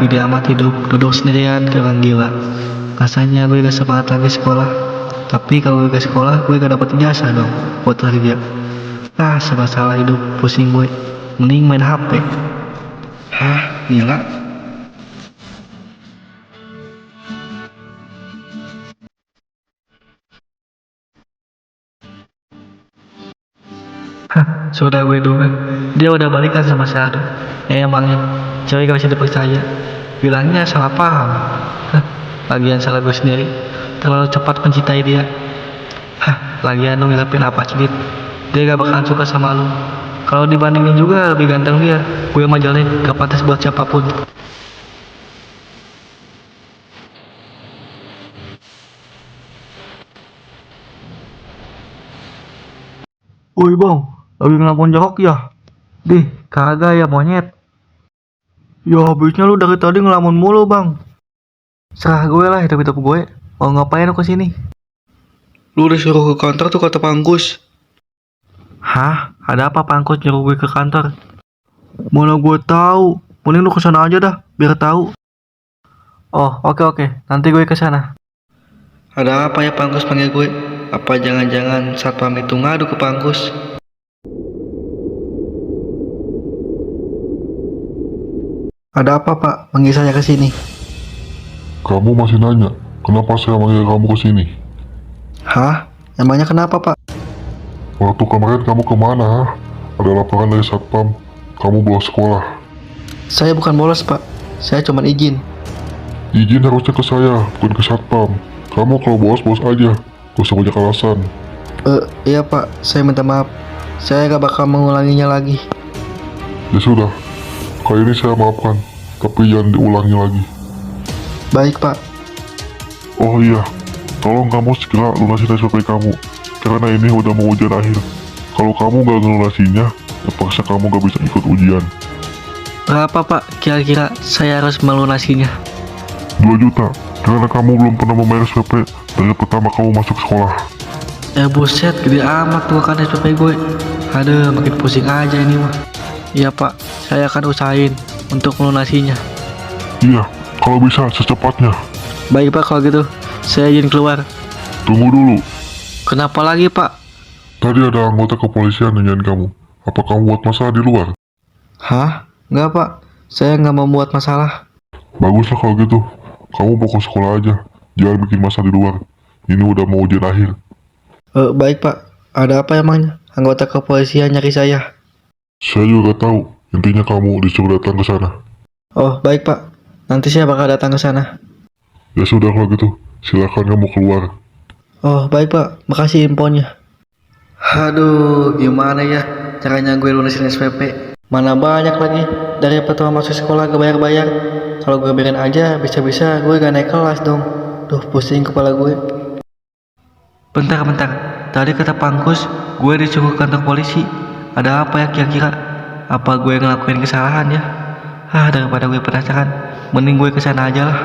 gede amat hidup, duduk sendirian kayak orang gila. Rasanya gue gak semangat lagi sekolah. Tapi kalau gue ke sekolah, gue gak dapet ijazah dong buat kerja. Serba salah hidup, pusing gue. Mending main HP. Gila. Saudara gue dulu, dia udah balikan sama si Ado. Emangnya cewek gak bisa dipercaya. Bilangnya salah paham. Lagian salah gue sendiri, terlalu cepat mencintai dia. Lagian lu ngarepin apa sih, Dit? Dia gak bakalan suka sama lu. Kalau dibandingin juga lebih ganteng dia. Gue mah jelek, gak pantas buat siapapun. Woi bang, lagi ngelamun jorok ya? Dih, kagak ya monyet. Ya habisnya lu dari tadi ngelamun mulu bang. Serah gue lah hidup-hidup gue. Mau ngapain lu kesini? Lu disuruh ke kantor tuh kata Pangkus. Hah? Ada apa Pangkus nyuruh gue ke kantor? Mana gue tahu. Mending lu kesana aja dah, biar tahu. Oh, oke. Nanti gue kesana. Ada apa ya Pangkus panggil gue? Apa jangan-jangan satpam itu ngadu ke Pangkus? Ada apa Pak? Panggil saya ke sini. Kamu masih nanya, kenapa saya manggil kamu ke sini? Hah? Emangnya kenapa Pak? Waktu kemarin kamu kemana? Ada laporan dari satpam, kamu bolos sekolah. Saya bukan bolos Pak, saya cuma izin. Izin harusnya ke saya, bukan ke satpam. Kamu kalau bolos aja, gak usah banyak alasan. Iya Pak, saya minta maaf. Saya gak bakal mengulanginya lagi. Ya sudah, kali ini saya maafkan, tapi jangan diulangi lagi. Baik Pak. Oh iya, tolong kamu segera lunasin SPP kamu, karena ini udah mau ujian akhir. Kalau kamu gak ngelunasinya, terpaksa kamu gak bisa ikut ujian. Berapa Pak kira-kira saya harus melunasinya? 2 juta, karena kamu belum pernah membayar SPP dari pertama kamu masuk sekolah. Buset, gede amat tuh kan SPP gue. Aduh, makin pusing aja ini mah. Iya Pak, saya akan usahain untuk melunasinya. Iya, kalau bisa secepatnya. Baik Pak, kalau gitu saya izin keluar. Tunggu dulu, Kenapa lagi Pak? tadi ada anggota kepolisian nanyain kamu. Apa kamu buat masalah di luar? Hah? Enggak Pak, saya nggak membuat masalah. Baguslah kalau gitu, kamu fokus sekolah aja. Jangan bikin masalah di luar. Ini udah mau ujian akhir. Baik Pak, ada apa emangnya? Anggota kepolisian nyari saya. Saya juga gak tahu, intinya kamu disuruh datang ke sana. Oh, baik Pak. Nanti saya bakal datang ke sana. Ya sudah kalau gitu, silakan kamu keluar. Oh, baik Pak. Makasih infonya. Aduh, gimana ya caranya gue lunasin SPP? Mana banyak lagi. Dari pertama masuk sekolah gue bayar-bayar. Kalau gue bayarin aja, bisa-bisa gue gak naik kelas dong. Duh, pusing kepala gue. Bentar. Tadi kata Pangkus, gue disuruh ke kantor polisi. Ada apa ya kira-kira? Apa gue ngelakuin kesalahan ya? Daripada gue penasaran, mending gue kesana aja lah.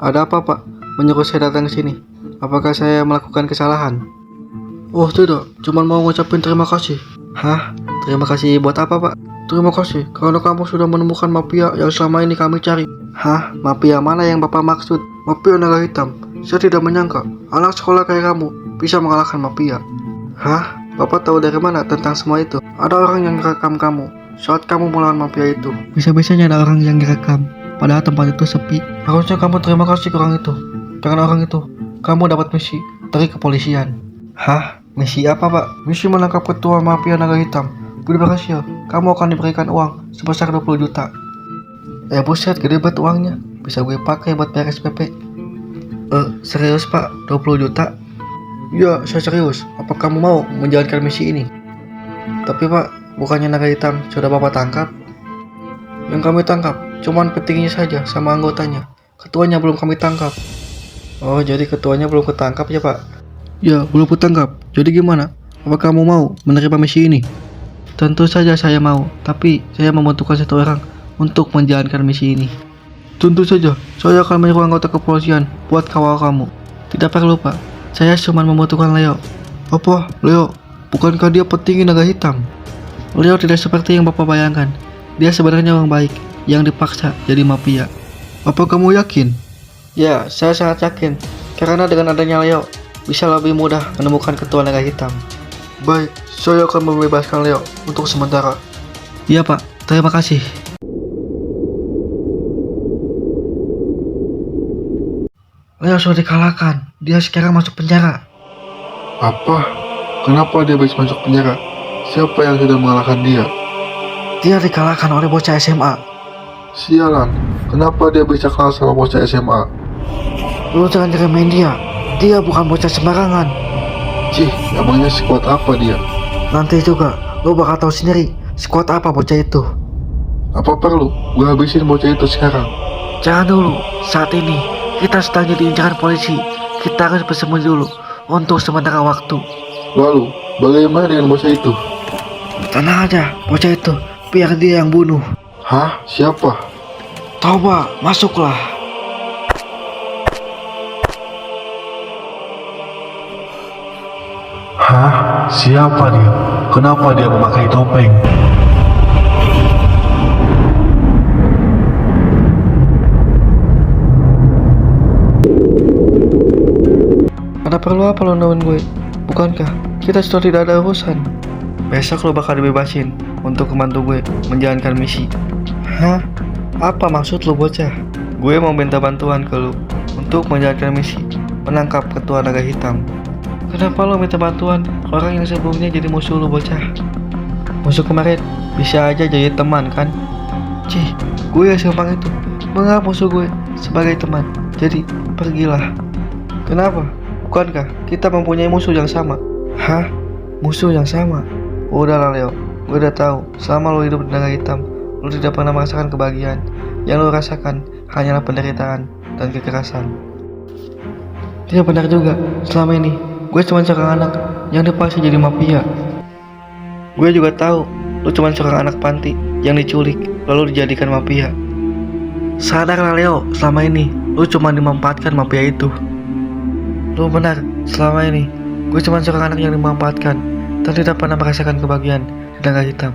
Ada apa Pak? Menyuruh saya datang ke sini? Apakah saya melakukan kesalahan? Oh tidak, cuma mau ngucapin terima kasih. Hah? Terima kasih buat apa Pak? Terima kasih karena kamu sudah menemukan mafia yang selama ini kami cari. Hah? Mafia mana yang Bapak maksud? Mafia naga hitam. Saya tidak menyangka anak sekolah kayak kamu bisa mengalahkan mafia. Hah? Bapak tahu dari mana tentang semua itu? Ada orang yang merekam kamu saat kamu melawan mafia itu. Bisa-bisanya ada orang yang direkam, padahal tempat itu sepi. Harusnya kamu terima kasih ke orang itu. Karena orang itu, kamu dapat misi dari kepolisian. Hah? Misi apa Pak? Misi menangkap ketua mafia naga hitam. Bila berhasil, kamu akan diberikan uang sebesar 20 juta. Buset, gede banget uangnya. Bisa gue pakai buat bayar SPP. Serius Pak? 20 juta? Ya, saya serius. Apa kamu mau menjalankan misi ini? Tapi Pak, bukannya naga hitam sudah Bapak tangkap? Yang kami tangkap cuman petingginya saja sama anggotanya. Ketuanya belum kami tangkap. Oh, jadi ketuanya belum ketangkap ya Pak? Ya, belum ketangkap. Jadi gimana? Apa kamu mau menerima misi ini? Tentu saja saya mau, tapi saya membutuhkan 1 orang untuk menjalankan misi ini. Tentu saja, saya akan menyuruh anggota kepolisian buat kawal kamu. Tidak perlu Pak, saya cuma membutuhkan Leo. Apa? Leo? Bukankah dia petinggi naga hitam? Leo tidak seperti yang Bapak bayangkan. Dia sebenarnya orang baik yang dipaksa jadi mafia. Apa kamu yakin? Ya, saya sangat yakin. Karena dengan adanya Leo, bisa lebih mudah menemukan ketua naga hitam. Baik, saya akan membebaskan Leo untuk sementara. Iya Pak, terima kasih. Leo sudah dikalahkan, dia sekarang masuk penjara. Apa? Kenapa dia bisa masuk penjara? Siapa yang sudah mengalahkan dia? Dia dikalahkan oleh bocah SMA. Sialan, kenapa dia bisa kalah sama bocah SMA? Lu jangan remehin dia bukan bocah sembarangan. Cih, emangnya sekuat apa dia? Nanti juga, lu bakal tahu sendiri sekuat apa bocah itu. Apa perlu gue habisin bocah itu sekarang? Jangan dulu, saat ini kita sedang jadi incaran polisi. Kita harus bersembunyi dulu untuk sementara waktu. Lalu, bagaimana dengan bocah itu? Tenang aja, bocah itu biar dia yang bunuh. Hah? Siapa? Coba, masuklah. Hah? Siapa dia? Kenapa dia memakai topeng? Ada perlu apa lo nemuin gue? Bukankah kita sudah tidak ada urusan? Besok lo bakal dibebasin untuk membantu gue menjalankan misi. Hah? Apa maksud lo bocah? Gue mau minta bantuan ke lo untuk menjalankan misi menangkap ketua naga hitam. Kenapa lo minta bantuan orang yang sebelumnya jadi musuh lo bocah? Musuh kemarin bisa aja jadi teman kan? Cih, gue yang segampang itu menganggap musuh gue sebagai teman. Jadi pergilah. Kenapa? Bukankah kita mempunyai musuh yang sama? Hah? Musuh yang sama? Udahlah Leo, gue udah tahu selama lo hidup di naga hitam, lo tidak pernah merasakan kebahagiaan. Yang lo rasakan hanyalah penderitaan dan kekerasan. Tidak benar juga, selama ini gue cuma seorang anak yang dipaksa jadi mafia. Gue juga tahu lo cuma seorang anak panti yang diculik lalu dijadikan mafia. Sadarlah Leo, selama ini lo cuma dimanfaatkan mafia itu. Lo benar, selama ini gue cuma seorang anak yang dimanfaatkan dan tidak pernah merasakan kebahagiaan di naga hitam.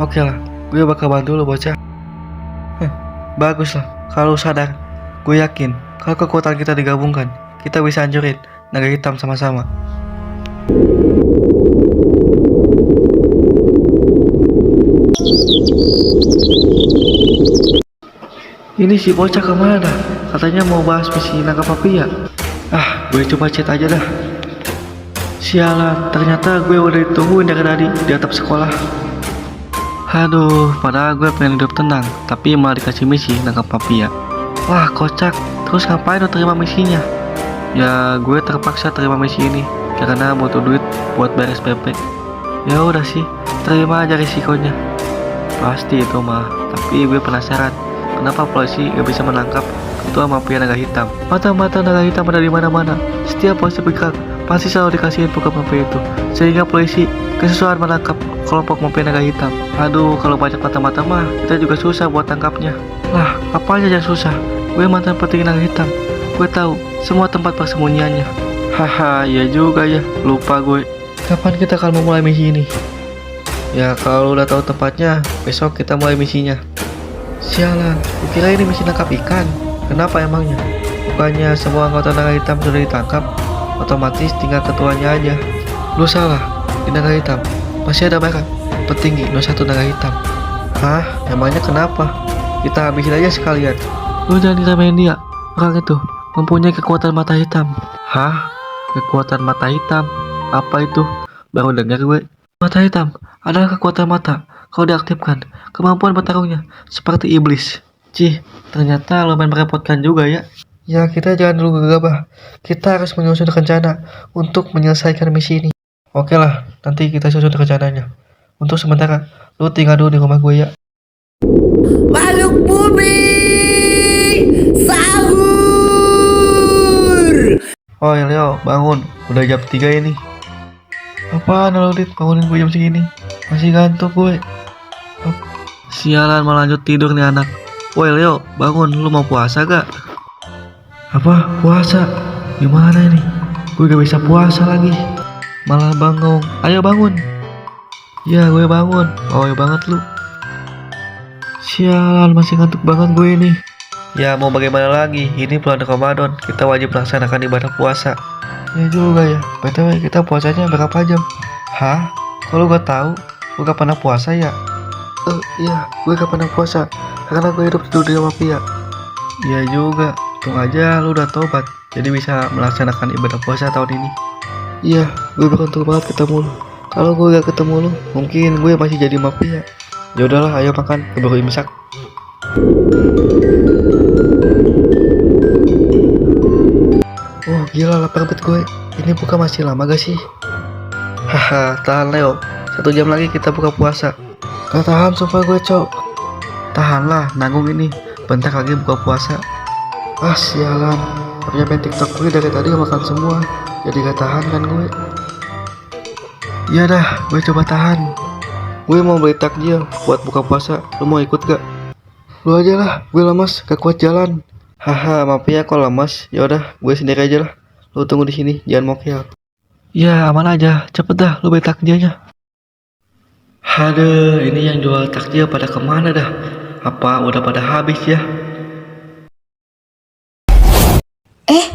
Oke lah, gue bakal bantu lo bocah. Bagus lah, kalau sadar. Gue yakin kalau kekuatan kita digabungkan, kita bisa hancurin naga hitam sama-sama. Ini si bocah kemana? Katanya mau bahas misi nangkap mafia. Gue coba chat aja dah. Sialan, ternyata gue udah ditungguin dari tadi di atap sekolah. Aduh, padahal gue pengen hidup tenang, tapi malah dikasih misi nangkap mafia. Wah, kocak. Terus ngapain lo terima misinya? Ya, gue terpaksa terima misi ini karena butuh duit buat beres PP. Ya udah sih, terima aja risikonya. Pasti itu mah, tapi gue penasaran kenapa polisi gak bisa menangkap ketua mafia naga hitam. Mata-mata naga hitam ada di mana-mana. Setiap polisi bergerak pasti selalu dikasih info ke mafia itu, sehingga polisi kesusahan menangkap kelompok mafia naga hitam. Aduh, kalau banyak mata-mata mah kita juga susah buat tangkapnya. Lah, apanya yang susah? Gue mantan petinggi naga hitam. Gue tahu semua tempat persembunyiannya. Haha, ya juga ya, lupa gue. Kapan kita akan memulai misi ini? Ya kalau udah tahu tempatnya, besok kita mulai misinya. Sialan, kukira ini misi nangkap ikan. Kenapa emangnya? Bukannya semua anggota naga hitam sudah ditangkap, otomatis tinggal ketuanya aja. Lu salah, di naga hitam masih ada mereka petinggi no satu naga hitam. Hah? Emangnya kenapa? Kita habisin aja sekalian. Lu jangan diremehin dia, orang itu mempunyai kekuatan mata hitam. Hah? Kekuatan mata hitam? Apa itu? Baru dengar gue. Mata hitam adalah kekuatan mata. Kalau diaktifkan, kemampuan bertarungnya seperti iblis. Cih, ternyata lumayan merepotkan juga ya. Ya, kita jangan dulu gegabah. Kita harus menyusun rencana untuk menyelesaikan misi ini. Oke lah, nanti kita susun rencananya. Untuk sementara, lu tinggal dulu di rumah gue ya. Makhluk bumi sahur. Oh ya Leo, bangun. Udah jam 3 ini. Apaan lo Dit, bangunin gue jam segini? Masih ngantuk gue. Sialan, malah lanjut tidur nih anak. Woi Leo, bangun, lu mau puasa gak? Apa? Puasa? Gimana ini? Gue gak bisa puasa lagi. Malah bangun. Ayo bangun. Ya gue bangun, oh banget lu. Sialan, masih ngantuk banget gue ini. Ya mau bagaimana lagi, ini bulan Ramadan, kita wajib melaksanakan ibadah puasa. Ya juga ya, BTW kita puasanya berapa jam? Hah? Kalau gak tahu, gue gak pernah puasa ya? Iya, gue gak pernah puasa, karena gue hidup di dunia mafia. Iya juga, untung aja lu udah tobat, jadi bisa melaksanakan ibadah puasa tahun ini. Iya, gue beruntung banget ketemu lu. Kalau gue gak ketemu lu, mungkin gue masih jadi mafia. Ya udahlah, ayo makan, keburu imsak. Oh gila, lapar banget gue. Ini buka masih lama gak sih? Haha, tahan Leo. 1 jam lagi kita buka puasa. Gak tahan sumpah gue, cok. Tahanlah, nanggung ini. Bentar lagi buka puasa. Ah sialan, ternyata TikTok gue dari tadi makan semua. Jadi gak tahan kan gue. Iya dah, gue coba tahan. Gue mau beli takjil buat buka puasa. Lu mau ikut gak? Lu aja lah, gue lemas, gak kuat jalan. Haha, maaf ya kok lemas. Yaudah, gue sendiri aja lah. Lu tunggu di sini, jangan mokel. Ya aman aja, cepet dah lu beli takjilnya. Aduh, ini yang jual takjil pada kemana dah? Apa udah pada habis ya?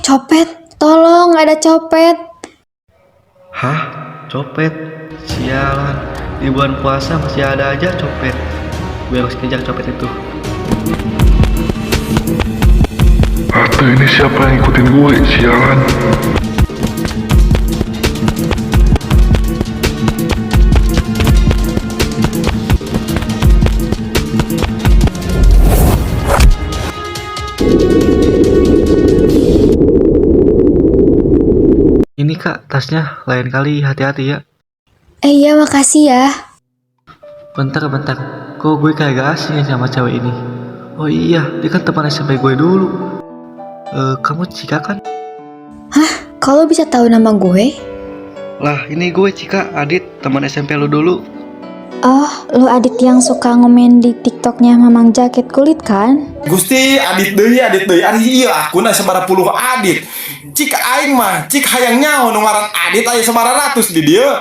Copet, tolong ada copet. Hah? Copet? Sialan, di bulan puasa masih ada aja copet. Gue harus kejar copet itu. Atau ini siapa yang ikutin gue, sialan. Ini kak, tasnya, lain kali hati-hati ya. Iya makasih ya. Bentar, kok gue kagak asing ya sama cewek ini? Oh iya, dia kan teman SMP gue dulu. Kamu Cika kan? Kalau bisa tahu nama gue? Lah, ini gue Cika, Adit, teman SMP lu dulu. Oh, lu Adit yang suka ngomen di TikToknya Mamang Jaket Kulit kan? Gusti Adit deui ari iya akuna sabaraha puluh Adit. Cik aing mah cik hayang nyaho nu ngaran Adit aya sabaraha ratus di dieu.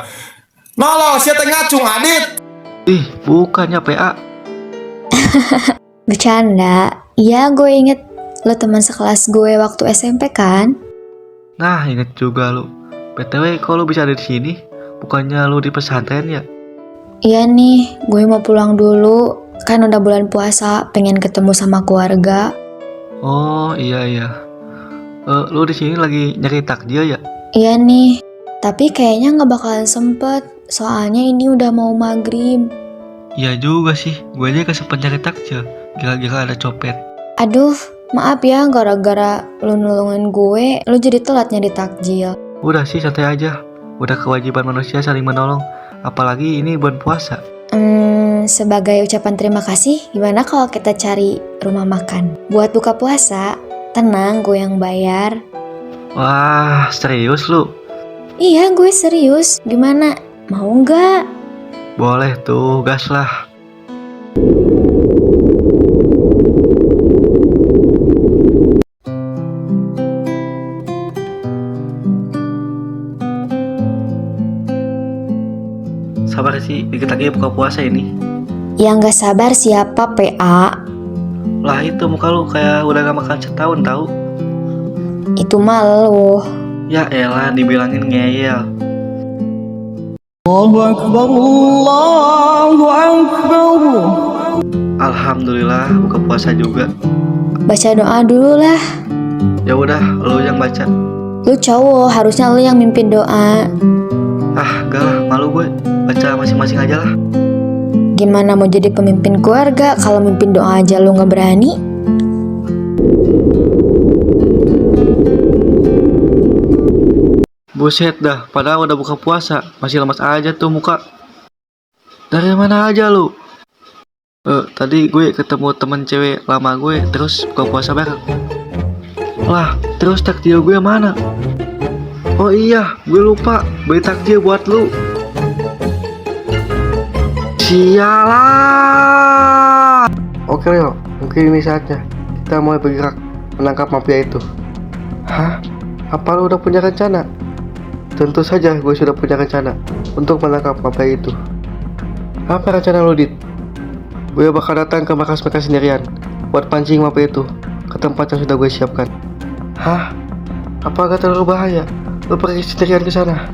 Noloh sia teh ngacung Adit. Ih, bukannya PA. Bercanda. Iya, gue inget lo teman sekelas gue waktu SMP kan? Nah, inget juga lu. BTW, kok lu bisa ada di sini? Bukannya lu di pesantren ya? Iya nih, gue mau pulang dulu. Kan udah bulan puasa, pengen ketemu sama keluarga. Oh, iya. Lu di sini lagi nyari takjil ya? Iya nih, tapi kayaknya nggak bakalan sempet. Soalnya ini udah mau maghrib. Iya juga sih, gue aja kesempet nyari takjil. Kira-kira ada copet. Aduh, maaf ya, gara-gara lu nolongin gue, lu jadi telat nyari takjil. Udah sih, santai aja. Udah kewajiban manusia saling menolong. Apalagi ini bulan puasa. Sebagai ucapan terima kasih, gimana kalau kita cari rumah makan? Buat buka puasa, tenang, gue yang bayar. Wah, serius lu? Iya, gue serius. Gimana? Mau nggak? Boleh tuh, gas lah. Sabar sih, dikit lagi buka puasa ini. Yang nggak sabar siapa, PA? Lah itu muka lu kayak udah gak makan setahun tahu. Itu malu. Ya elah, dibilangin ngeyel. Allahu Akbar, Allahu Akbar. Alhamdulillah buka puasa juga. Baca doa dulu lah. Ya udah, lu yang baca. Lu cowok, harusnya lu yang mimpin doa. Ah, gak lah, malu gue. Baca masing-masing aja lah. Gimana mau jadi pemimpin keluarga kalau mimpin doa aja lu nggak berani? Buset dah, padahal udah buka puasa, masih lemas aja tuh muka. Dari mana aja lu? Tadi gue ketemu temen cewek lama gue, terus buka puasa bareng. Lah, terus takjil gue mana? Oh iya, gue lupa beli takjil buat lu. Sialan. Oke Leo, mungkin ini saatnya kita mulai bergerak menangkap mafia itu. Hah? Apa lu udah punya rencana? Tentu saja gue sudah punya rencana untuk menangkap mafia itu. Apa rencana lo, Dit? Gue bakal datang ke markas mereka sendirian buat pancing mafia itu ke tempat yang sudah gue siapkan. Hah? Apa agak terlalu bahaya? Lo pergi sendirian ke sana?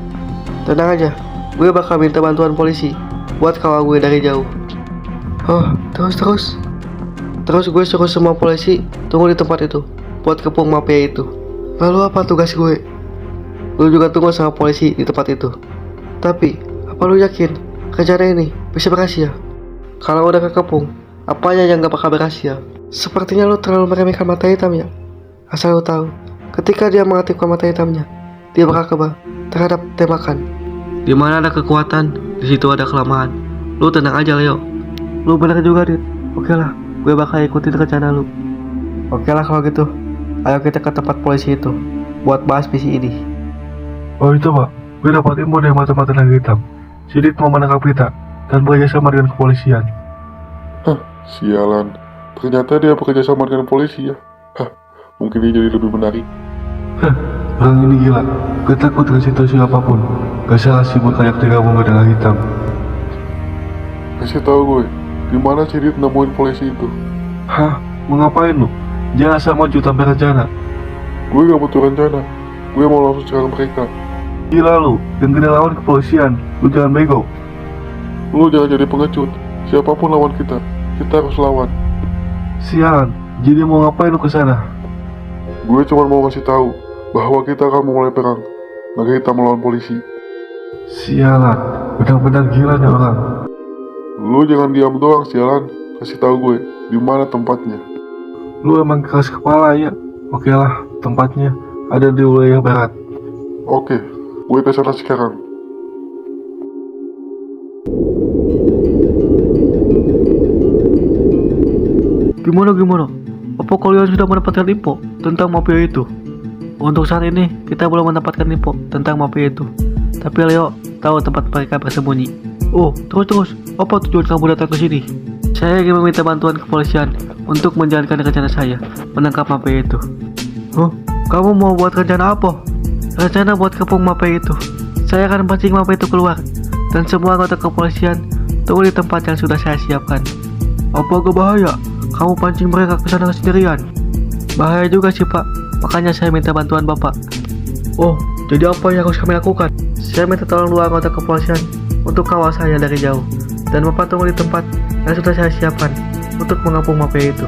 Tenang aja, gue bakal minta bantuan polisi buat kawal gue dari jauh. Oh, terus gue suruh semua polisi tunggu di tempat itu buat kepung mafia itu. Lalu apa tugas gue? Lu juga tunggu sama polisi di tempat itu. Tapi, apa lu yakin rencana ini bisa berhasil? Kalau udah kekepung, apanya yang gak bakal berhasil? Sepertinya lu terlalu meremehkan mata hitam ya. Asal lu tahu, ketika dia mengaktifkan mata hitamnya, dia bakal kebal terhadap tembakan. Di mana ada kekuatan, di situ ada kelemahan. Lu tenang aja, Leo. Lu bener juga, Dit. Oke lah, gue bakal ikutin rencana lu. Oke lah kalau gitu, ayo kita ke tempat polisi itu buat bahas misi ini. Oh itu Pak, gue dapat info dari mata-mata naga hitam. Si Dit mau menangkap kita dan bekerja sama dengan kepolisian. Hah, sialan. Ternyata dia bekerja sama dengan polisi ya. Hah, mungkin dia jadi lebih menarik. Hah, orang ini gila. Gue takut dengan situasi apapun. Gak salah sih buat kayak tergabung ke naga hitam. Kasih tahu gue, di mana si Dit nemuin polisi itu? Hah, mau ngapain lu? Jangan asal maju tanpa rencana. Gue gak butuh rencana. Gue mau langsung serang mereka. Gila lu, dengan lawan kepolisian. Lu jangan bego. Lu jangan jadi pengecut. Siapapun lawan kita harus lawan. Sialan, jadi mau ngapain lu kesana? Gue cuma mau kasih tahu bahwa kita akan memulai perang naga hitam melawan polisi. Sialan, benar-benar gila nih orang. Lu jangan diam doang, sialan. Kasih tahu gue di mana tempatnya. Lu emang keras kepala ya. Oke lah, tempatnya ada di wilayah barat. Oke, gue kesana sekarang. Gimana? Apa kalian sudah mendapatkan info tentang mafia itu? Untuk saat ini, kita belum mendapatkan info tentang mafia itu. Tapi Leo tahu tempat mereka bersembunyi. Oh, terus, apa tujuan kamu datang ke sini? Saya ingin meminta bantuan kepolisian untuk menjalankan rencana saya menangkap mafia itu. Huh? Kamu mau buat rencana apa? Rencana buat kepung mafia itu. Saya akan pancing mafia itu keluar, dan semua anggota kepolisian tunggu di tempat yang sudah saya siapkan. Apa gak bahaya? Kamu pancing mereka ke sana sendirian? Bahaya juga sih Pak, makanya saya minta bantuan Bapak. Oh, jadi apa yang harus kami lakukan? Saya minta tolong dua anggota kepolisian untuk kawal saya dari jauh, dan Bapak tunggu di tempat yang sudah saya siapkan untuk mengepung mafia itu.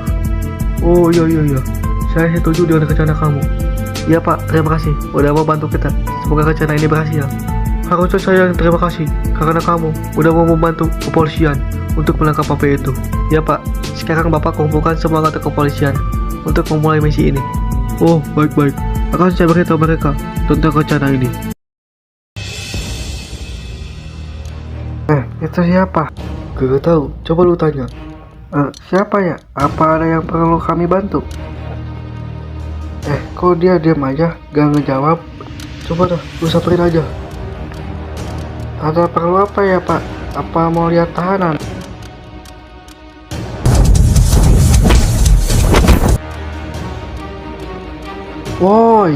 Oh iya, saya setuju dengan rencana kamu. Iya Pak, terima kasih udah mau bantu kita. Semoga rencana ini berhasil. Harusnya saya yang terima kasih karena kamu udah mau membantu kepolisian untuk menangkap mafia itu. Ya Pak, sekarang Bapak kumpulkan semua anggota kepolisian untuk memulai misi ini. Oh, baik. Akan saya beritahu mereka tentang rencana ini. Itu siapa? Gak tahu, coba lu tanya. Siapa ya? Apa ada yang perlu kami bantu? Kok dia diam aja, gak ngejawab? Coba dah, lu samperin aja. Ada perlu apa ya Pak? Apa mau lihat tahanan? Woi.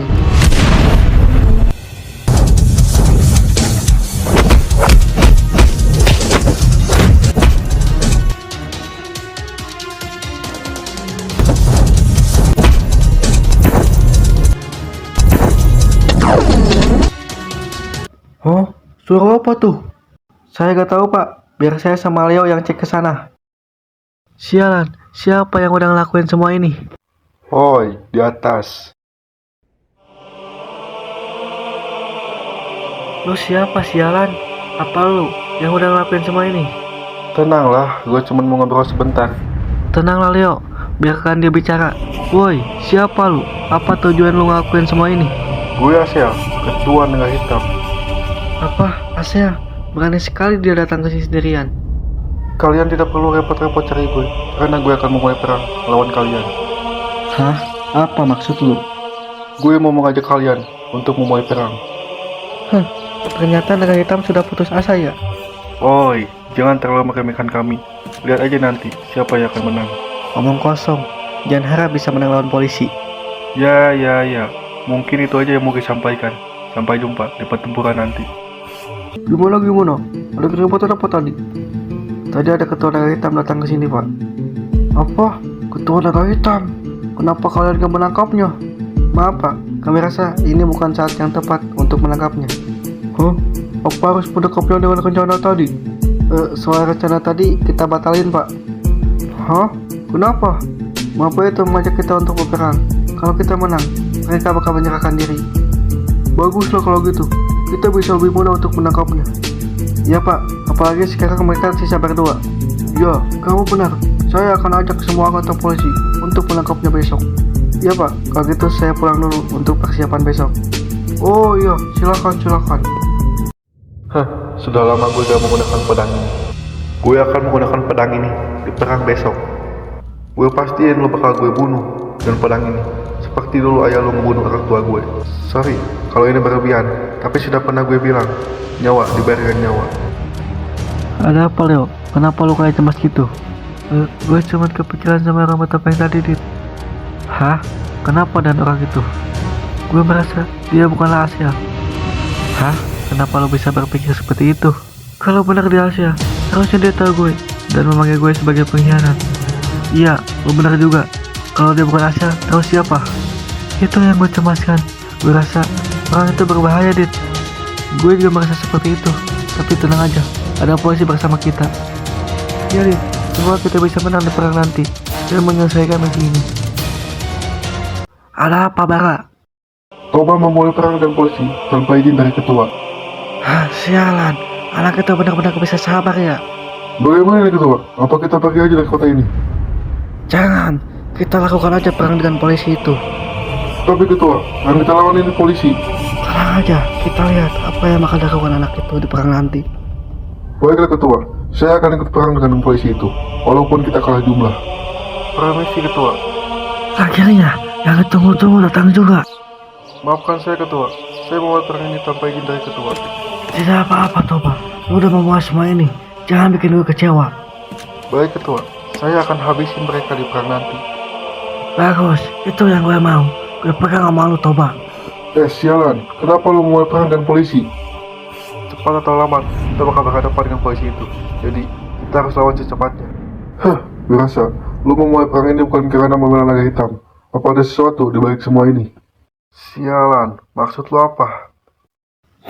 Oh, suara apa tuh? Saya gak tahu Pak, biar saya sama Leo yang cek ke sana. Sialan, siapa yang udah ngelakuin semua ini? Hoi, di atas. Lu siapa sialan? Apa lu yang udah ngelakuin semua ini? Tenanglah, gue cuma mau ngobrol sebentar. Tenanglah Leo, biarkan dia bicara. Woi, siapa lu? Apa tujuan lu ngelakuin semua ini? Gue Asia, ketua naga hitam. Apa? Asia? Berani sekali dia datang ke sini sendirian. Kalian tidak perlu repot-repot cari gue, karena gue akan memulai perang melawan kalian. Hah? Apa maksud lu? Gue mau mengajak kalian untuk memulai perang. Ternyata naga hitam sudah putus asa ya? Oi, jangan terlalu meremehkan kami. Lihat aja nanti siapa yang akan menang. Omong kosong, jangan harap bisa menang lawan polisi. Ya. Mungkin itu aja yang mau gue sampaikan. Sampai jumpa di pertempuran nanti. Gimana? Ada keributan apa tadi? tadi ada ketua naga hitam datang ke sini, Pak. Apa? Ketua naga hitam? Kenapa kalian gak menangkapnya? Maaf, Pak. Kami rasa ini bukan saat yang tepat untuk menangkapnya. Huh? Apa harus mendekapnya dengan rencana tadi? Soal rencana tadi kita batalin, Pak. Hah? Kenapa? Mengapa itu mengajak kita untuk berperang? Kalau kita menang, mereka bakal menyerahkan diri. Baguslah kalau gitu. Kita bisa lebih mudah untuk menangkapnya. Ya, Pak. Apalagi sekarang mereka sisa berdua. Ya, kamu benar. Saya akan ajak semua anggota polisi untuk menangkapnya besok. Ya, Pak. Kalau gitu saya pulang dulu untuk persiapan besok. Oh iya, silakan. Sudah lama gue gak menggunakan pedang ini. Gue akan menggunakan pedang ini di perang besok. Gue pastiin lo bakal gue bunuh dengan pedang ini, seperti dulu ayah lo membunuh orang tua gue. Sorry kalau ini berlebihan, tapi sudah pernah gue bilang, nyawa dibayar dengan nyawa. Ada apa, Leo? Kenapa lu kayak cemas gitu? Gue cuma kepikiran sama orang betapa yang tadi, Dit. Hah? Kenapa dan orang itu? Gue merasa dia bukanlah Asia. Hah? Kenapa lo bisa berpikir seperti itu? Kalau benar dia Asia, harusnya dia tahu gue dan memanggil gue sebagai pengkhianat. Iya, lo benar juga. Kalau dia bukan Asia, terus siapa? Itu yang gue cemaskan. Gue rasa orang itu berbahaya, Dit. Gue juga merasa seperti itu. Tapi tenang aja, ada polisi bersama kita. Ya, Dit. Semoga kita bisa menang di perang nanti dan menyelesaikan misi ini. Ada apa, Bara? Toba memulai perang dengan polisi tanpa izin dari ketua. Hah, sialan. Anak itu benar-benar bisa sabar ya. Bagaimana ini ketua? Apa kita pergi aja dari kota ini? Jangan, kita lakukan aja perang dengan polisi itu. Tapi ketua, yang kita lawan ini polisi. Tenang aja, kita lihat apa yang bakal dilakukan anak itu di perang nanti. Baiklah ketua, saya akan ikut perang dengan polisi itu, walaupun kita kalah jumlah. Permisi ketua. Akhirnya, yang ditunggu-tunggu datang juga. Maafkan saya ketua, saya memulai perang ini tanpa izin dari ketua. Tidak apa-apa, Toba. Lu udah memuas semua ini. Jangan bikin gue kecewa. Baik ketua, saya akan habisin mereka di perang nanti. Bagus, itu yang gue mau. Gue pegang sama lu, Toba. Sialan, kenapa lu memulai perang dengan polisi? Cepat atau lambat, kita bakal berhadapan dengan polisi itu. Jadi, kita harus lawan secepatnya. Gue rasa, lu memulai perang ini bukan karena membela naga hitam. Apa ada sesuatu di balik semua ini? Sialan, maksud lu apa?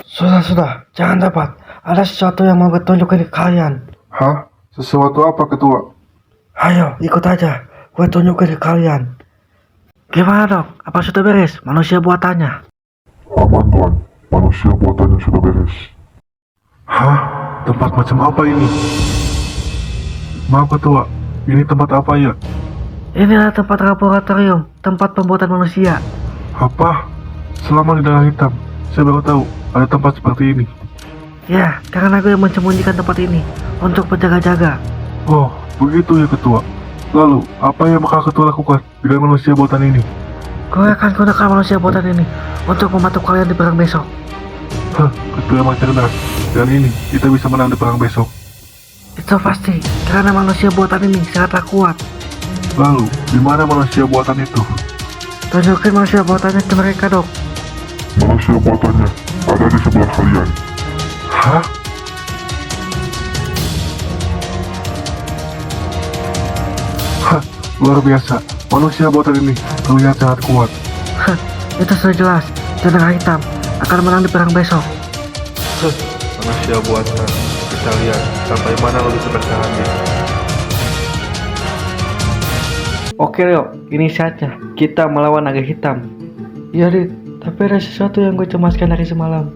Sudah, jangan dapat. Ada sesuatu yang mau gue tunjukin ke kalian. Hah? Sesuatu apa ketua? Ayo, ikut aja. Gue tunjukin ke kalian. Gimana, Dok? Apa sudah beres manusia buatannya? Aman tuan, manusia buatannya sudah beres. Hah? Tempat macam apa ini? Maaf ketua, ini tempat apa ya? Inilah tempat laboratorium, tempat pembuatan manusia. Apa? Selama di dalam hitam, saya baru tahu ada tempat seperti ini. Ya, karena gue menyembunyikan tempat ini untuk berjaga-jaga. Oh, begitu ya ketua. Lalu, apa yang bakal ketua lakukan dengan manusia buatan ini? Gue akan gunakan manusia buatan ini untuk membantu kalian di perang besok. Ketua emang cerdas. Dan ini, kita bisa menang di perang besok. Itu pasti, karena manusia buatan ini sangatlah kuat. Lalu, di mana manusia buatan itu? Tunjukin manusia buatannya ke mereka, Dok. Manusia buatannya ada di sebelah kalian. Hah? Luar biasa. Manusia buatan ini terlihat sangat kuat. Itu sudah jelas. Tenaga hitam akan menang di perang besok. Manusia buatan. Kita lihat sampai mana lo bisa bertahan dia. Oke, Leo. Ini saatnya kita melawan naga hitam. Iya, Dit. Tapi ada sesuatu yang gue cemaskan dari semalam.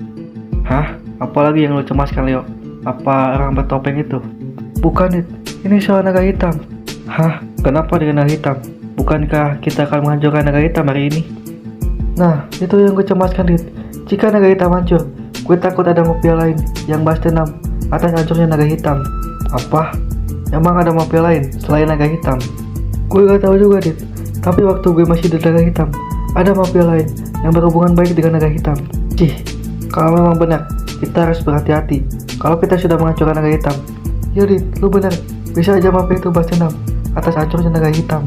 Hah? Apalagi yang lo cemaskan, Leo? Apa orang bertopeng itu? Bukan, Dit. Ini soal naga hitam. Hah? Kenapa dengan naga hitam? Bukankah kita akan menghancurkan naga hitam hari ini? Nah, itu yang gue cemaskan, Dit. Jika naga hitam hancur, gue takut ada mafia lain yang balas dendam atas hancurnya naga hitam. Apa? Emang ada mafia lain selain naga hitam? Gue gak tahu juga, Dit. Tapi waktu gue masih di naga hitam, ada mafia lain yang berhubungan baik dengan naga hitam. Kalau memang benar, kita harus berhati-hati. Kalau kita sudah menghancurkan naga hitam, ya, Dit, lu benar. Bisa aja mafia itu balas dendam atas hancurnya naga hitam.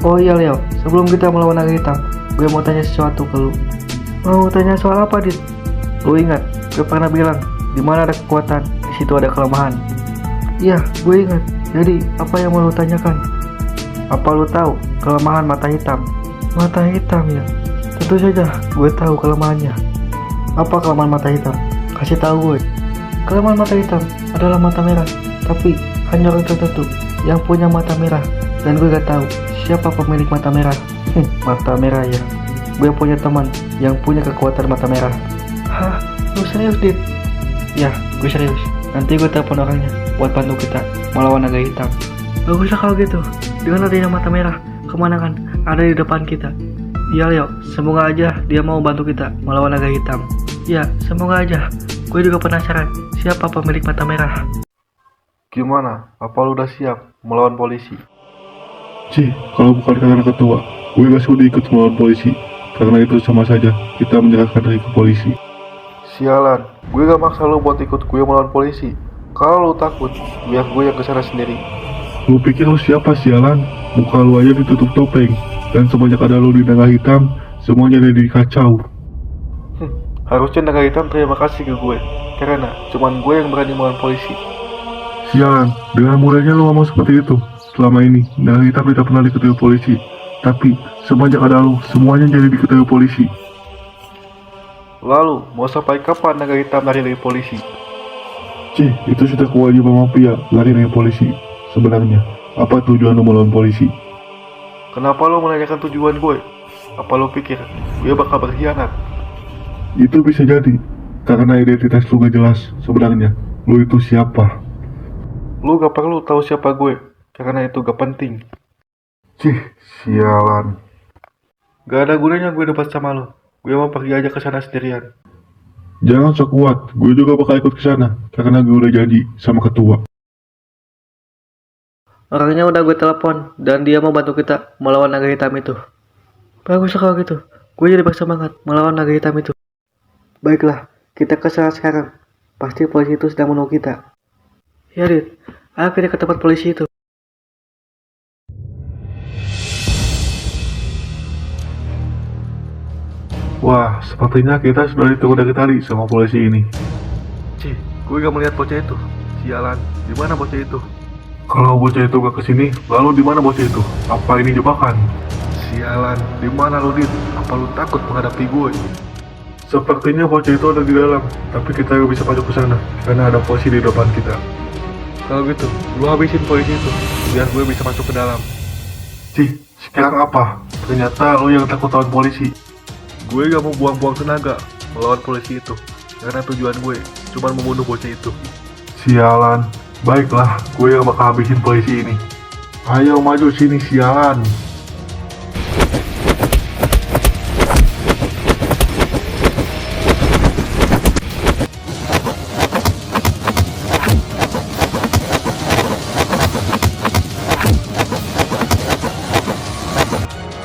Oh iya, Leo, sebelum kita melawan naga hitam, gue mau tanya sesuatu ke lu. Mau tanya soal apa, Dit? Lu ingat, gue pernah bilang, di mana ada kekuatan, di situ ada kelemahan. Iya, gue ingat. Jadi, apa yang mau lu tanyakan? Apa lu tahu kelemahan mata hitam? Mata hitam ya? Tentu saja, gue tahu kelemahannya. Apa kelemahan mata hitam? Kasih tahu gue. Kelemahan mata hitam adalah mata merah, tapi hanya orang tertentu yang punya mata merah. Dan gue gak tahu siapa pemilik mata merah. Mata merah ya. Gue punya teman yang punya kekuatan mata merah. Hah? Lu serius, Dit? Ya, gue serius. Nanti gue telepon orangnya buat bantu kita melawan naga hitam. Baguslah kalau gitu. Dengan adanya mata merah, kemenangan ada di depan kita. Iya Leo, semoga aja dia mau bantu kita melawan naga hitam. Ya, semoga aja. Gue juga penasaran siapa pemilik mata merah. Gimana? Apa lu udah siap melawan polisi? Ci, kalau bukan karena ketua, gue gak sudi ikut melawan polisi. Karena itu sama saja kita menyerahkan diri ke polisi. Sialan, gue gak maksa lu buat ikut gue melawan polisi. Kalau lu takut, biar gue yang kesana sendiri. Lu pikir lu siapa sialan? Muka lu aja ditutup topeng. Dan semenjak ada lu di naga hitam, semuanya jadi kacau. Harusnya naga hitam terima kasih ke gue. Karena cuman gue yang berani melawan polisi. Sialan, dengan mudahnya lu ngomong seperti itu. Selama ini, naga hitam tidak pernah diketahui polisi. Tapi, semenjak ada lu, semuanya jadi diketahui polisi. Lalu, mau sampai kapan naga hitam lari dari polisi? Cih, itu sudah kewajiban mafia lari dari polisi. Sebenarnya, apa tujuan lu melawan polisi? Kenapa lu menanyakan tujuan gue? Apa lu pikir gue bakal berkhianat? Itu bisa jadi, karena identitas lu gak jelas. Sebenarnya, lu itu siapa? Lu gak perlu tahu siapa gue, karena itu gak penting. Cih, sialan. Gak ada gunanya gue debat sama lu. Gue mau pergi aja ke sana sendirian. Jangan sok kuat, gue juga bakal ikut ke sana karena gue udah janji sama ketua. Orangnya udah gue telepon dan dia mau bantu kita melawan naga hitam itu. Bagus kalau gitu. Gue jadi bersemangat melawan naga hitam itu. Baiklah, kita ke sana sekarang. Pasti polisi itu sedang menunggu kita. Ya, Dit. Ayo kita ke tempat polisi itu. Wah, sepertinya kita sudah ditunggu dari tadi sama polisi ini. Cih, gue gak melihat bocah itu. Sialan, di mana bocah itu? Kalau bocah itu gak kesini, lalu di mana bocah itu? Apa ini jebakan? Sialan, di mana lu, Dit? Apa lu takut menghadapi gue? Sepertinya bocah itu ada di dalam, tapi kita gak bisa masuk ke sana karena ada polisi di depan kita. Kalau gitu, lu habisin polisi itu biar gue bisa masuk ke dalam. Cih, sekarang apa? Ternyata lu yang takut lawan polisi. Gue gak mau buang-buang tenaga melawan polisi itu karena tujuan gue cuma membunuh bocah itu. Sialan, baiklah, gue yang bakal habisin polisi ini. Ayo maju sini sialan.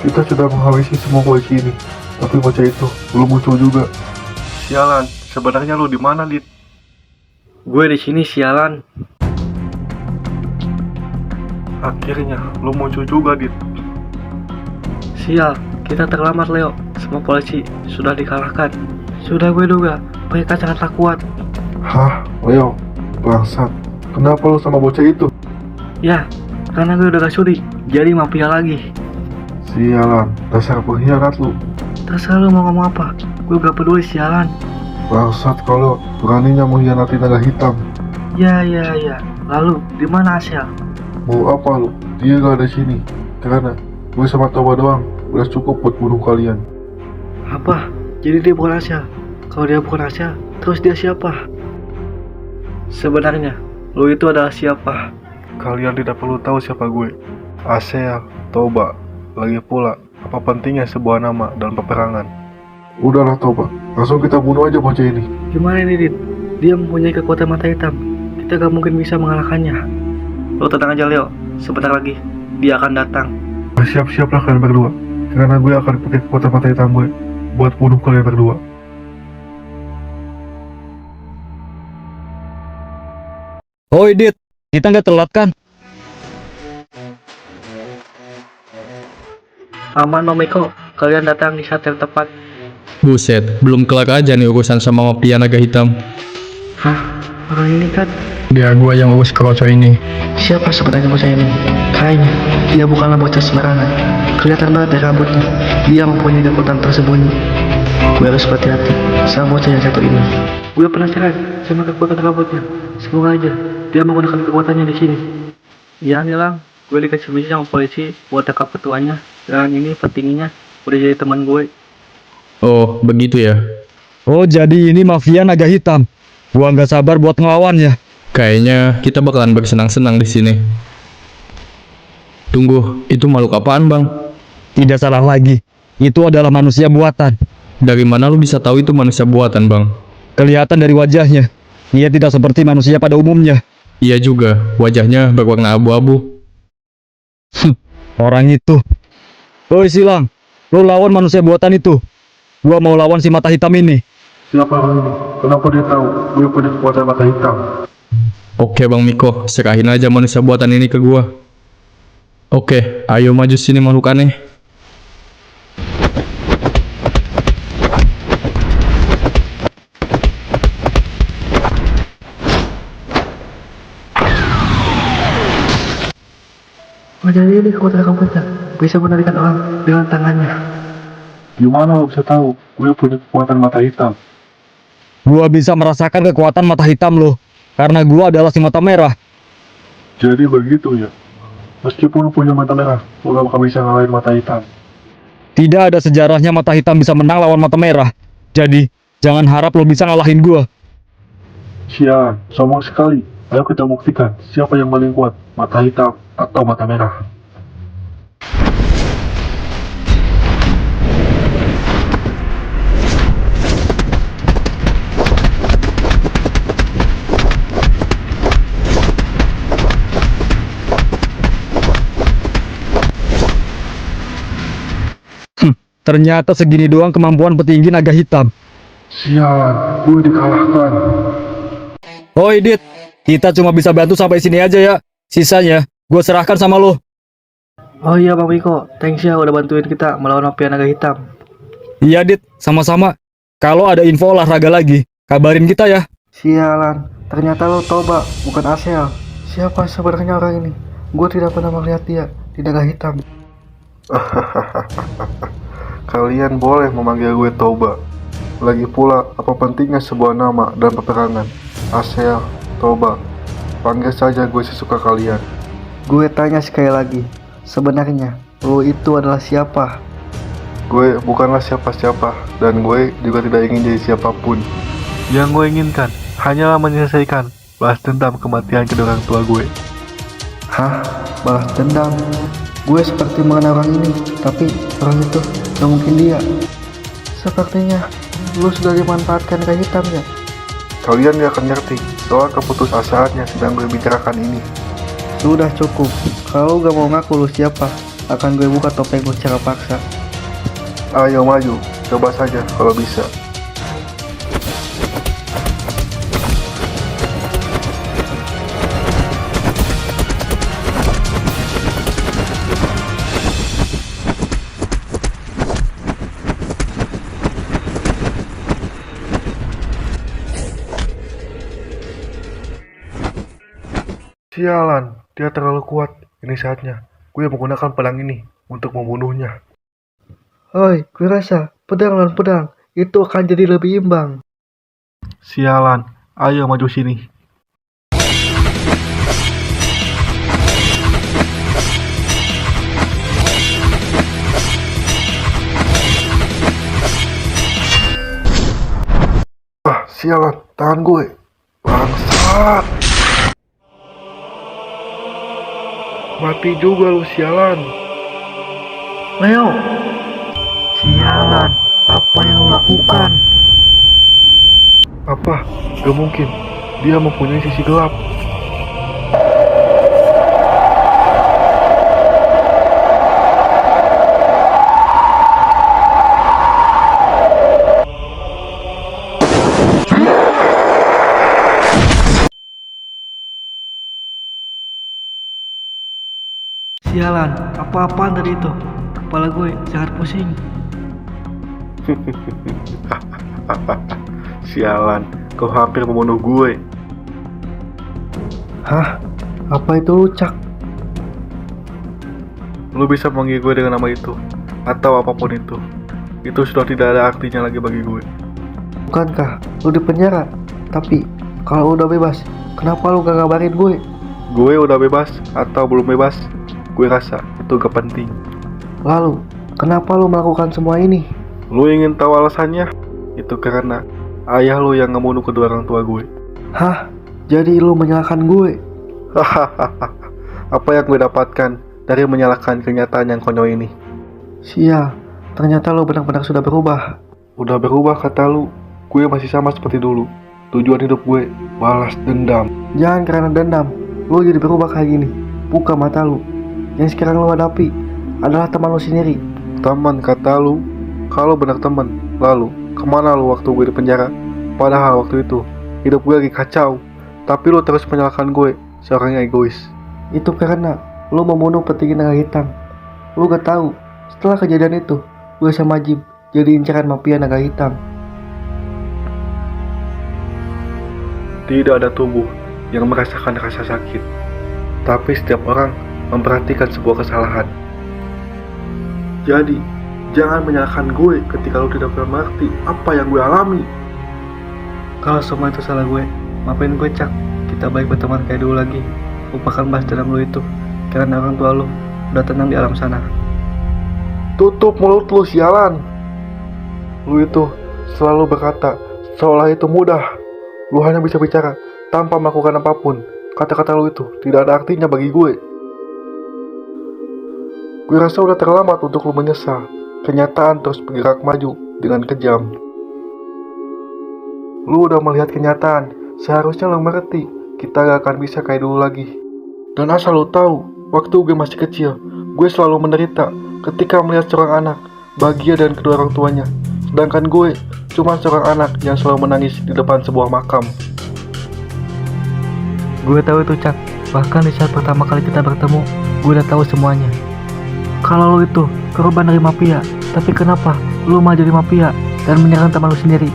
Kita sudah menghabisi semua polisi ini. Tapi bocah itu belum muncul juga. Sialan, sebenarnya lu di mana, Dit? Gue di sini sialan. Akhirnya lu muncul juga, Dit. Sial, kita terlambat Leo. Semua polisi sudah dikalahkan. Sudah gue duga, mereka sangatlah kuat. Hah, Leo, bangsat. Kenapa lu sama bocah itu? Ya, karena gue udah gak sudi jadi mafia lagi. Sialan, dasar pengkhianat lu. Terserah lu mau ngomong apa, gue gak peduli sialan. Bangsat kalau beraninya mengkhianati naga hitam. Ya, lalu di mana Asia? Mau apa lu? Dia gak ada sini. Karena gue sama Toba doang udah cukup buat bunuh kalian. Apa? Jadi dia bukan Asia? Kalau dia bukan Asia, terus dia siapa? Sebenarnya, lu itu adalah siapa? Kalian tidak perlu tahu siapa gue. Asia, Toba. Lagi pula, apa pentingnya sebuah nama dalam peperangan? Udahlah Toba, langsung kita bunuh aja bocah ini. Gimana ini, Dit? Dia mempunyai kekuatan mata hitam. Kita gak mungkin bisa mengalahkannya. Lo tenang aja, Leo. Sebentar lagi, dia akan datang. Siap-siaplah kalian berdua. Karena gue akan pakai kekuatan mata hitam gue buat bunuh kalian berdua. Oi Dit, kita nggak telat kan? Aman, Momiko. Kalian datang di saat yang tepat. Buset, belum kelar aja nih urusan sama mafia naga hitam. Hah? Orang ini kan Biar gua yang urus kroco ini. Siapa sebenarnya bocah ini? Kayaknya dia bukanlah bocah sembarangan. Kelihatan banget dari rambutnya. Dia mempunyai kekuatan tersembunyi. Gue harus hati-hati sama bocah yang satu ini. Gue penasaran sama kekuatan rambutnya. Semoga aja dia menggunakan kekuatannya di sini. Ya Nilang, gue dikasih misi sama polisi buat tangkap ketuanya. Dan ini petingginya udah jadi teman gue. Oh, begitu ya. Oh, jadi ini mafia naga hitam. Gua nggak sabar buat ngelawannya. Kayaknya kita bakalan bersenang-senang di sini. Tunggu, itu makhluk apaan, Bang? Tidak salah lagi. Itu adalah manusia buatan. Dari mana lu bisa tahu itu manusia buatan, Bang? Kelihatan dari wajahnya. Ia tidak seperti manusia pada umumnya. Iya juga, wajahnya berwarna abu-abu. Orang itu. Woi Silang, lo lawan manusia buatan itu. Gua mau lawan si mata hitam ini. Siapa orang ini? Kenapa dia tahu gue punya kekuatan mata hitam? Oke Bang Miko, serahin aja manusia buatan ini ke gua. Oke, ayo maju sini makhluk aneh. Wajah ini kekuatan rambutnya bisa menarikan orang dengan tangannya. Gimana lo bisa tahu gue punya kekuatan mata hitam? Gua bisa merasakan kekuatan mata hitam lo. Karena gua adalah si mata merah. Jadi begitu ya. Meskipun lo punya mata merah, lo gak bakal bisa ngalahin mata hitam. Tidak ada sejarahnya mata hitam bisa menang lawan mata merah. Jadi, jangan harap lo bisa ngalahin gua. Sial, sombong sekali. Ayo kita buktikan siapa yang paling kuat, mata hitam atau mata merah. Ternyata segini doang kemampuan petinggi naga hitam. Sialan, gue dikalahkan. Oi Dit, kita cuma bisa bantu sampai sini aja ya. Sisanya, gua serahkan sama lo. Oh iya Bang Miko, thanks ya udah bantuin kita melawan mafia naga hitam. Iya Dit, sama-sama. Kalau ada info olahraga lagi, kabarin kita ya. Sialan, ternyata lo Toba, bukan Asel. Siapa sebenarnya orang ini? Gue tidak pernah melihat dia di naga hitam. Kalian boleh memanggil gue Toba. Lagi pula, apa pentingnya sebuah nama dan peperangan? Asel, Toba, panggil saja gue sesuka kalian. Gue tanya sekali lagi, sebenarnya lo itu adalah siapa? Gue bukanlah siapa-siapa, dan gue juga tidak ingin jadi siapapun. Yang gue inginkan hanyalah menyelesaikan balas dendam kematian kedua orang tua gue. Hah? Balas dendam? Gue seperti mengenal orang ini, tapi orang itu gak mungkin dia. Sepertinya lu sudah dimanfaatkan naga hitam ya? Kalian gak akan ngerti soal keputusasaan yang sedang gue bicarakan ini. Sudah cukup. Kalau gak mau ngaku lu siapa, akan gue buka topeng lu secara paksa. Ayo maju, coba saja kalau bisa. Sialan, dia terlalu kuat. Ini saatnya gue menggunakan pedang ini untuk membunuhnya. Hoi, gue rasa pedang lawan pedang itu akan jadi lebih imbang. Sialan, ayo maju sini. Ah, sialan, tangan gue. Bangsat. Mati juga lu, sialan. Leo, sialan, apa yang lo lakukan? Apa? Gak mungkin. Dia mempunyai sisi gelap. Sialan, apa-apaan tadi itu? Kepala gue sangat pusing. Sialan, kau hampir membunuh gue. Hah? Apa itu lu, Cak? Lu bisa manggil gue dengan nama itu, atau apapun itu. Itu sudah tidak ada artinya lagi bagi gue. Bukankah lu di penjara? Tapi kalau udah bebas, kenapa lu gak ngabarin gue? Gue udah bebas atau belum bebas, gue rasa itu gak penting. Lalu, kenapa lu melakukan semua ini? Lu ingin tahu alasannya? Itu karena ayah lu yang ngebunuh kedua orang tua gue. Hah? Jadi lu menyalahkan gue? Hahaha. Apa yang gue dapatkan dari menyalahkan kenyataan yang konyol ini? Sial, ternyata lu benar-benar sudah berubah. Udah berubah kata lu, gue masih sama seperti dulu. Tujuan hidup gue, balas dendam. Jangan karena dendam, lu jadi berubah kayak gini. Buka mata lu. Yang sekarang lu hadapi adalah teman lu sendiri. Teman kata lu, kalau benar teman, lalu kemana lu waktu gue di penjara? Padahal waktu itu hidup gue lagi kacau, tapi lu terus menyalahkan gue, seorang yang egois. Itu karena lu membunuh petinggi naga hitam. Lu gak tahu, setelah kejadian itu, gue sama Jim jadi incaran mafia naga hitam. Tidak ada tubuh yang merasakan rasa sakit, tapi setiap orang memperhatikan sebuah kesalahan. Jadi, jangan menyalahkan gue ketika lu tidak pernah mengerti apa yang gue alami. Kalau semua itu salah gue, maafin gue, Cak. Kita baik berteman kayak dulu lagi. Lupakan balas dendam lu itu, karena orang tua lu udah tenang di alam sana. Tutup mulut lu, sialan. Lu itu selalu berkata seolah itu mudah. Lu hanya bisa bicara tanpa melakukan apapun. Kata-kata lu itu tidak ada artinya bagi gue. Gue rasa udah terlambat untuk lu menyesal. Kenyataan terus bergerak maju dengan kejam. Lu udah melihat kenyataan. Seharusnya lu mengerti kita gak akan bisa kayak dulu lagi. Dan asal lu tahu, waktu gue masih kecil, gue selalu menderita ketika melihat seorang anak bahagia dengan kedua orang tuanya. Sedangkan gue cuma seorang anak yang selalu menangis di depan sebuah makam. Gue tahu itu, Cak. Bahkan di saat pertama kali kita bertemu, gue udah tahu semuanya. Kalau lu itu korban dari mafia, tapi kenapa lu malah jadi mafia dan menyerang teman lu sendiri?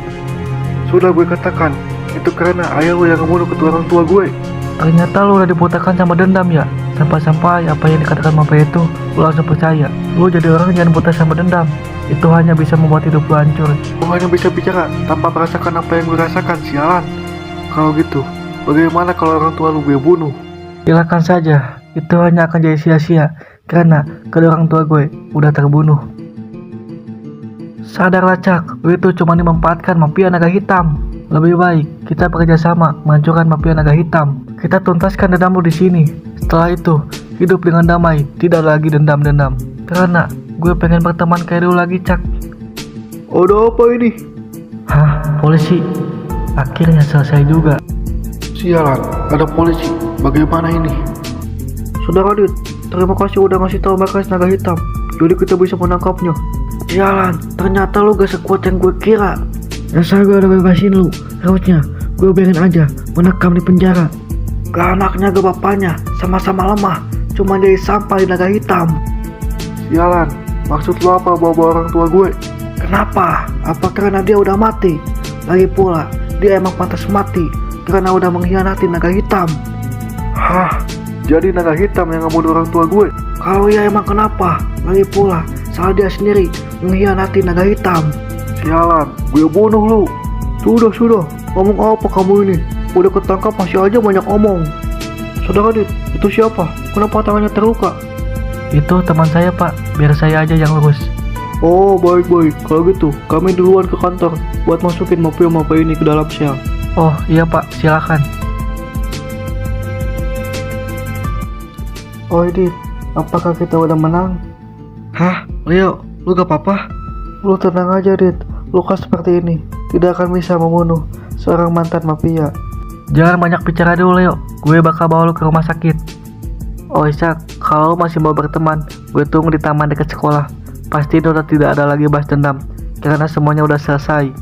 Sudah gue katakan, itu karena ayah lu yang membunuh kedua orang tua gue. Ternyata lu udah dibutakan sama dendam ya. Sampai-sampai apa yang dikatakan mafia itu lu langsung percaya. Lu jadi orang yang buta sama dendam. Itu hanya bisa membuat hidup lu hancur. Lu hanya bisa bicara tanpa merasakan apa yang gue rasakan, sialan. Kalau gitu, bagaimana kalau orang tua lu gue bunuh? Silakan saja. Itu hanya akan jadi sia-sia karena kedua orang tua gue udah terbunuh. Sadarlah, Cak, lu itu cuma dimanfaatkan mafia naga hitam. Lebih baik kita bekerja sama menghancurkan mafia naga hitam. Kita tuntaskan dendam lu di sini. Setelah itu, hidup dengan damai, tidak lagi dendam-dendam. Karena gue pengen berteman kayak dulu lagi, Cak. Ada apa ini? Hah, polisi? Akhirnya selesai juga. Sialan, ada polisi. Bagaimana ini? Saudara Adit, terima kasih udah ngasih tahu markas naga hitam. Jadi kita bisa menangkapnya. Sialan, ternyata lu gak sekuat yang gue kira. Dasar gue udah bebasin lu. Harusnya gue biarin aja menekam di penjara. Gak anaknya gak bapaknya, sama-sama lemah. Cuma jadi sampah di naga hitam. Sialan, maksud lu apa bawa-bawa orang tua gue? Kenapa? Apa karena dia udah mati? Lagi pula, dia emang pantas mati karena udah mengkhianati naga hitam. Hah? Jadi naga hitam yang ngebunuh orang tua gue? Kalau iya emang kenapa? Lagi pula, salah dia sendiri mengkhianati naga hitam. Sialan, gue bunuh lu. Sudah, ngomong apa kamu ini? Udah ketangkap masih aja banyak omong. Saudara Adit, itu siapa? Kenapa tangannya terluka? Itu teman saya, Pak. Biar saya aja yang urus. Oh, baik-baik. Kalau gitu, kami duluan ke kantor buat masukin mafia-mafia ini ke dalam sel. Oh, iya, Pak. Silakan. Oh, Adit, apakah kita udah menang? Hah? Leo, lu gak apa-apa? Lu tenang aja, Adit. Luka seperti ini tidak akan bisa membunuh seorang mantan mafia. Jangan banyak bicara dulu, Leo. Gue bakal bawa lu ke rumah sakit. Oh, Isak, kalau masih mau berteman, gue tunggu di taman dekat sekolah. Pasti udah tidak ada lagi balas dendam, karena semuanya udah selesai.